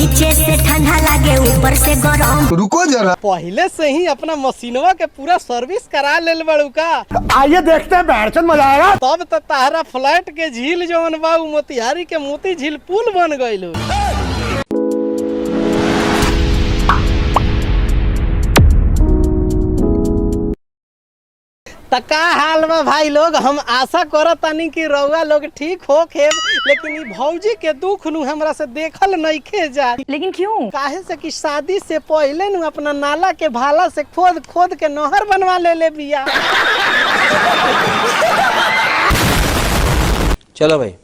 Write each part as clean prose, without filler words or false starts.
नीचे से ठंडा लागे ऊपर से गरम। रुको जरा, पहले से ही अपना मशीनवा के पूरा सर्विस करा ले बड़ू का। आइए देखते हैं बैठचंद मजा आएगा। तब तो तारा फ्लैट के झील जवन बा मोतिहारी के मोती झील पुल बन गइल। त का हाल बा भाई लोग, हम आशा करत तानी कि रउआ लोग ठीक हो खेब, लेकिन ई भौजी के दुख नु हमरा से देखल नइखे जाए। लेकिन क्यों? काहे से कि शादी से पहले नु अपना नाला के भाला से खोद खोद के नहर बनवा ले बिया। चलो भाई।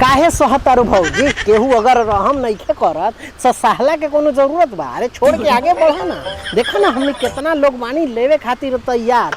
काहे सहतारू भौजी, केहू अगर रहम नइखे करत तो सहला के कोनो जरूरत बा? अरे छोड़ के आगे बढ़ा ना। देखो ना हमने कितना लोग बानी लेवे खातिर तैयार।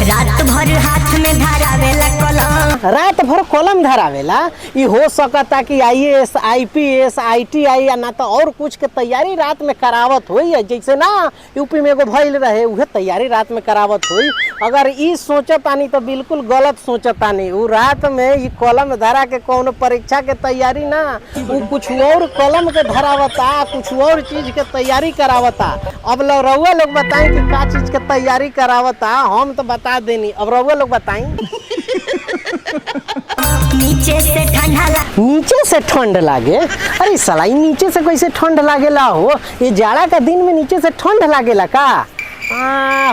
रात भर हाथ में धरावेला कलम, रात भर कलम धरावेला। ई हो सकता कि IAS IPS ITI या ना तो और कुछ के तैयारी रात में करावत होई। जैसे ना यूपी में एगो भइल रहे, उहे तैयारी रात में करावत होई। अगर ई सोचतानी तो बिल्कुल गलत सोचतानी। उ रात में ई कलम धरा के कोनो परीक्षा के तैयारी ना, उ कुछ और कलम के धरावता, कुछ और चीज के तैयारी करावता। अब रउआ लोग बताई कि का चीज के तैयारी करावता, हम तो बता देनी। अब रउआ लोग बताई। नीचे से ठंडा नीचे से ठंड लागे? अरे साला, नीचे से कैसे ठंड लागेला हो? ये जाड़ा का दिन में नीचे से ठंड लागेला का?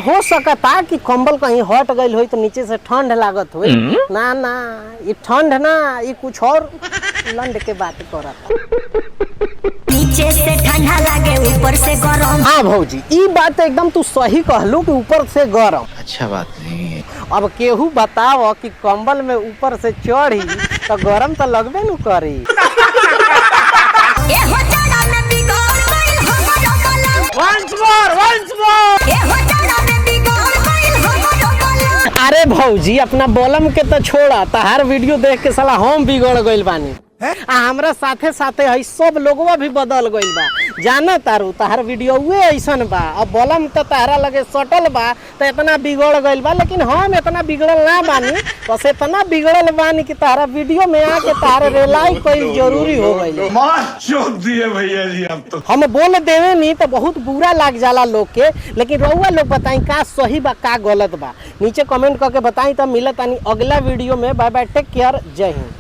हो सकता कि कंबल कहीं हट गई हो तो नीचे से ठंड लागत हो। ना ना, ये ठंड ना, ये कुछ और लंड के बात करता। नीचे से ठंडा लागे ऊपर से गरम। हाँ भौजी, ई बात एकदम तू सही कहलू कि ऊपर से गरम। अच्छा बात नहीं है। अब केहू बताओ कि कंबल में ऊपर से चढ़ी तो गरम तो लगबे न करी। अरे भौजी, अपना बलम के तो छोड़ा, तहार वीडियो देख के साला हम बिगड़ गइल बानी। हमरा साथे साथे है सब लोगवा भी बदल गइल बा। जाना तारू, तहार वीडियो हुए ऐसन बा। अब बलम तो तहरा लगे सटल बा तो इतना बिगड़ गइल बा, लेकिन हम इतना बिगड़ल ना बानी। बस इतना बिगड़ल बानी कि तहरा वीडियो में आके तहरा रिलाई कईल जरूरी हो गइल। भैया जी हम बोल देवे नहीं तो बहुत बुरा लग जाला लोग के। लेकिन रउआ लोग बताई का सही बा का गलत बा, नीचे कमेंट करके बताई। तो मिलत आनी अगला वीडियो में। बाय बाय, टेक केयर, जय हिंद।